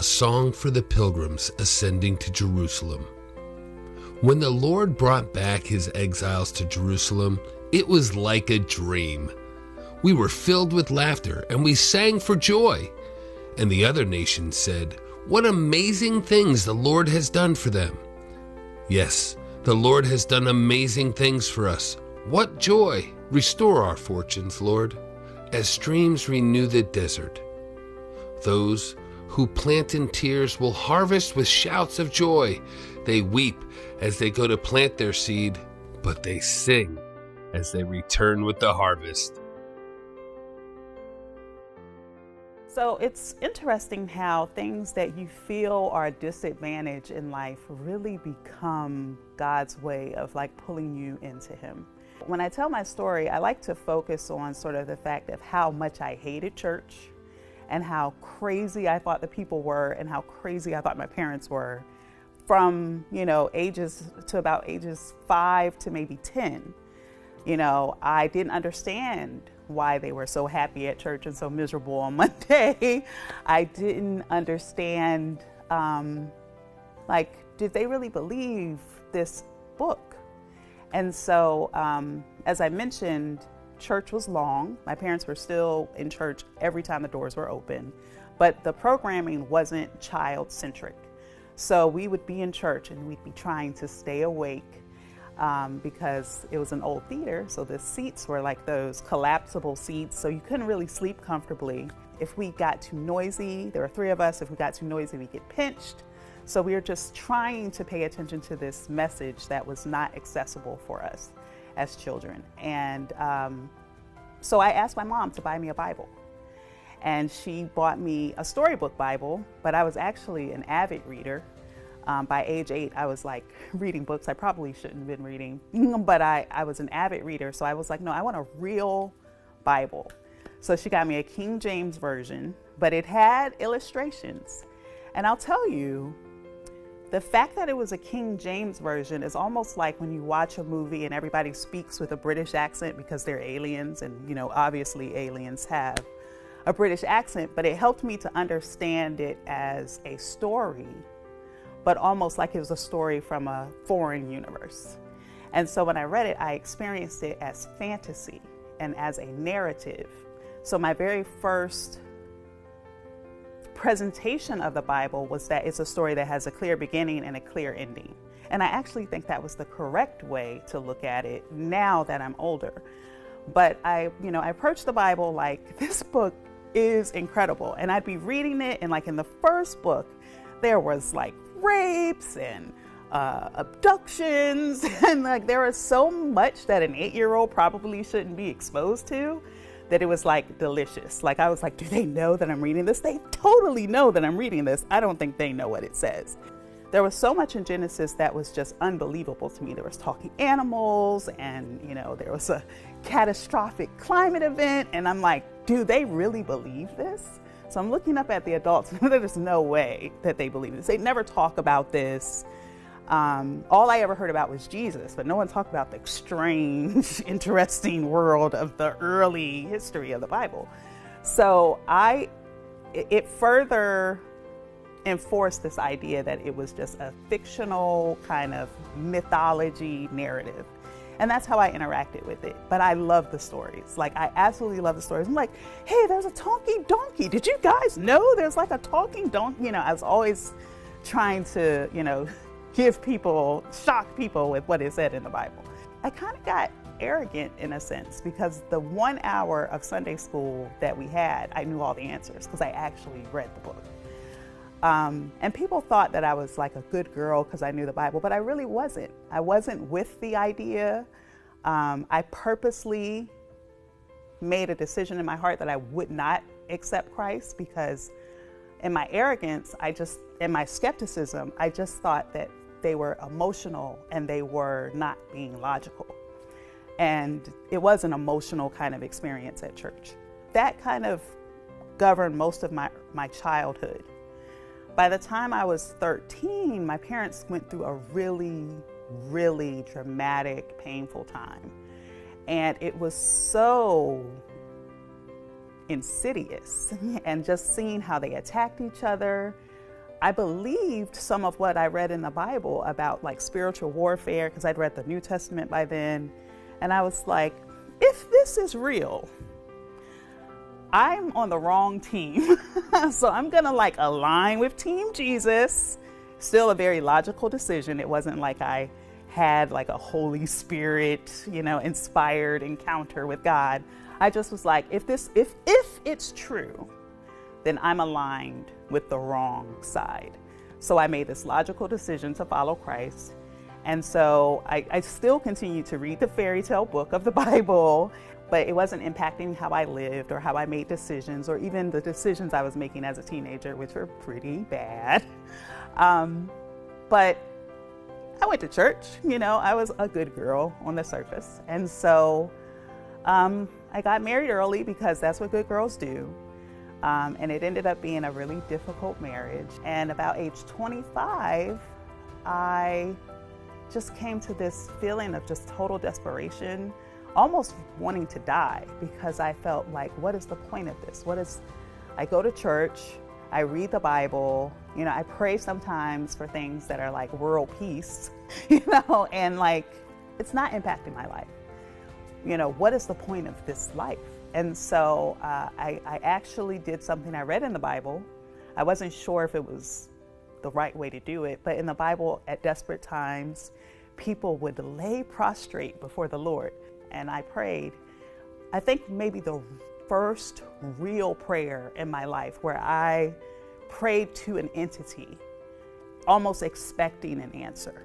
A song for the pilgrims ascending to Jerusalem. When the Lord brought back his exiles to Jerusalem, it was like a dream. We were filled with laughter and we sang for joy. And the other nations said, "What amazing things the Lord has done for them." Yes, the Lord has done amazing things for us. What joy! Restore our fortunes, Lord, as streams renew the desert. Those who plant in tears will harvest with shouts of joy. They weep as they go to plant their seed, but they sing as they return with the harvest. So it's interesting how things that you feel are a disadvantage in life really become God's way of like pulling you into Him. When I tell my story, I like to focus on sort of the fact of how much I hated church and how crazy I thought the people were and how crazy I thought my parents were from, ages to about ages 5 to maybe 10. I didn't understand why they were so happy at church and so miserable on Monday. I didn't understand, did they really believe this book? And so, as I mentioned, church was long. My parents were still in church every time the doors were open, but the programming wasn't child-centric. So we would be in church and we'd be trying to stay awake because it was an old theater, so the seats were like those collapsible seats, so you couldn't really sleep comfortably. If we got too noisy, there were 3 of us, if we got too noisy, we'd get pinched. So we were just trying to pay attention to this message that was not accessible for us as children. And so I asked my mom to buy me a Bible. And she bought me a storybook Bible, but I was actually an avid reader. By age 8, I was like reading books I probably shouldn't have been reading, but I was an avid reader. So I was like, no, I want a real Bible. So she got me a King James version, but it had illustrations. And I'll tell you, the fact that it was a King James version is almost like when you watch a movie and everybody speaks with a British accent because they're aliens, and obviously aliens have a British accent, but it helped me to understand it as a story, but almost like it was a story from a foreign universe. And so when I read it, I experienced it as fantasy and as a narrative. So my very first presentation of the Bible was that it's a story that has a clear beginning and a clear ending. And I actually think that was the correct way to look at it now that I'm older. But I approached the Bible like, this book is incredible. And I'd be reading it, and like in the first book, there was like rapes and abductions, and like there was so much that an 8-year-old probably shouldn't be exposed to, that it was like delicious. Like I was like, do they know that I'm reading this? They totally know that I'm reading this. I don't think they know what it says. There was so much in Genesis that was just unbelievable to me. There was talking animals, and there was a catastrophic climate event, and I'm like, do they really believe this? So I'm looking up at the adults, and there's no way that they believe this. They never talk about this. All I ever heard about was Jesus, but no one talked about the strange, interesting world of the early history of the Bible. So it further enforced this idea that it was just a fictional kind of mythology narrative. And that's how I interacted with it. But I love the stories. Like, I absolutely love the stories. I'm like, hey, there's a talking donkey. Did you guys know there's like a talking donkey? I was always trying to, shock people with what it said in the Bible. I kind of got arrogant in a sense, because the 1 hour of Sunday school that we had, I knew all the answers because I actually read the book. And people thought that I was like a good girl because I knew the Bible, but I really wasn't. I wasn't with the idea. I purposely made a decision in my heart that I would not accept Christ, because in my arrogance, in my skepticism, I just thought that they were emotional and they were not being logical. And it was an emotional kind of experience at church. That kind of governed most of my childhood. By the time I was 13, my parents went through a really, really dramatic, painful time. And it was so insidious. And just seeing how they attacked each other, I believed some of what I read in the Bible about like spiritual warfare, because I'd read the New Testament by then. And I was like, if this is real, I'm on the wrong team. So I'm going to like align with Team Jesus. Still a very logical decision. It wasn't like I had like a Holy Spirit, inspired encounter with God. I just was like, if it's true, then I'm aligned with the wrong side. So I made this logical decision to follow Christ. And so I still continue to read the fairy tale book of the Bible, but it wasn't impacting how I lived or how I made decisions, or even the decisions I was making as a teenager, which were pretty bad. But I went to church, I was a good girl on the surface. And so I got married early because that's what good girls do. And it ended up being a really difficult marriage. And about age 25, I just came to this feeling of just total desperation, almost wanting to die, because I felt like, what is the point of this? I go to church, I read the Bible, I pray sometimes for things that are like world peace, and like, it's not impacting my life. What is the point of this life? And so I actually did something I read in the Bible. I wasn't sure if it was the right way to do it, but in the Bible, at desperate times, people would lay prostrate before the Lord. And I prayed, I think maybe the first real prayer in my life where I prayed to an entity, almost expecting an answer.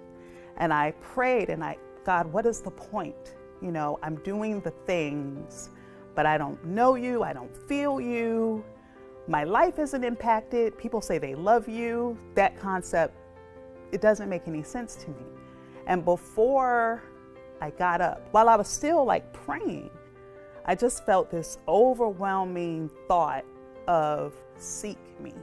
And I prayed and God, what is the point? I'm doing the things, but I don't know you, I don't feel you. My life isn't impacted. People say they love you. That concept, it doesn't make any sense to me. And before I got up, while I was still like praying, I just felt this overwhelming thought of seek me.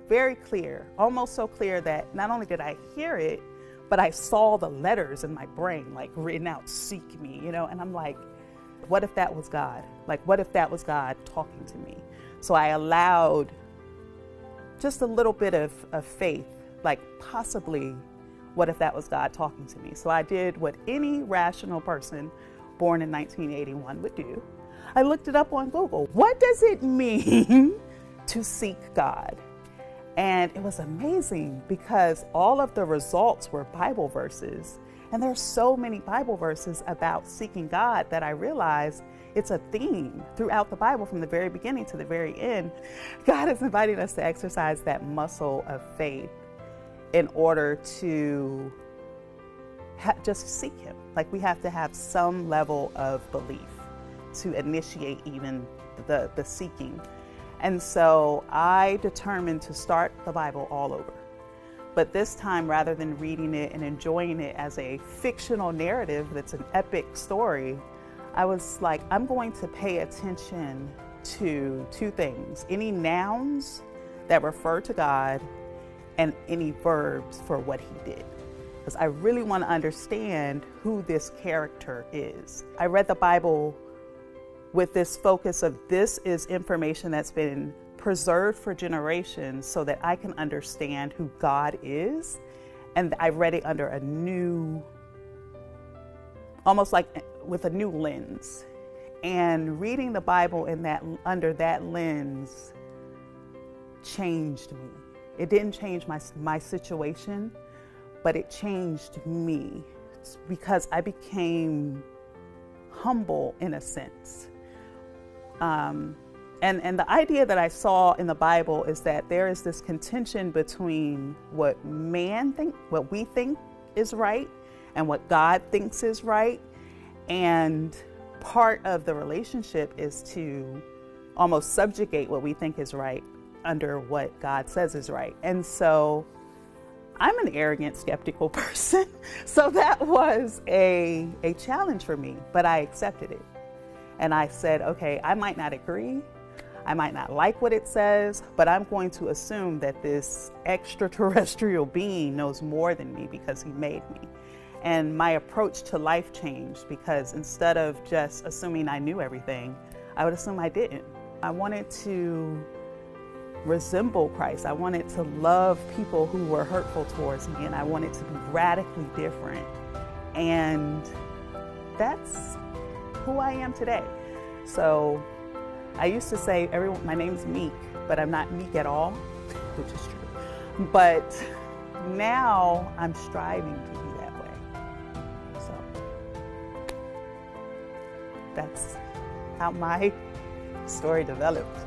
Very clear, almost so clear that not only did I hear it, but I saw the letters in my brain, like written out, seek me, and I'm like, what if that was God? Like, what if that was God talking to me? So I allowed just a little bit of faith, like possibly, what if that was God talking to me? So I did what any rational person born in 1981 would do. I looked it up on Google. What does it mean to seek God? And it was amazing because all of the results were Bible verses. And there's so many Bible verses about seeking God that I realized it's a theme throughout the Bible from the very beginning to the very end. God is inviting us to exercise that muscle of faith in order to just seek Him. Like, we have to have some level of belief to initiate even the seeking. And so I determined to start the Bible all over. But this time, rather than reading it and enjoying it as a fictional narrative that's an epic story, I was like, I'm going to pay attention to two things: any nouns that refer to God and any verbs for what He did. Because I really want to understand who this character is. I read the Bible with this focus of, this is information that's been preserved for generations so that I can understand who God is. And I read it under a new, almost like with a new lens. And reading the Bible under that lens changed me. It didn't change my situation, but it changed me because I became humble in a sense. And the idea that I saw in the Bible is that there is this contention between what we think is right, and what God thinks is right. And part of the relationship is to almost subjugate what we think is right under what God says is right. And so I'm an arrogant, skeptical person. So that was a challenge for me, but I accepted it. And I said, okay, I might not agree. I might not like what it says, but I'm going to assume that this extraterrestrial being knows more than me because He made me. And my approach to life changed, because instead of just assuming I knew everything, I would assume I didn't. I wanted to resemble Christ. I wanted to love people who were hurtful towards me, and I wanted to be radically different. And that's who I am today. So I used to say, my name's Meek, but I'm not Meek at all, which is true. But now I'm striving to be that way. So that's how my story developed.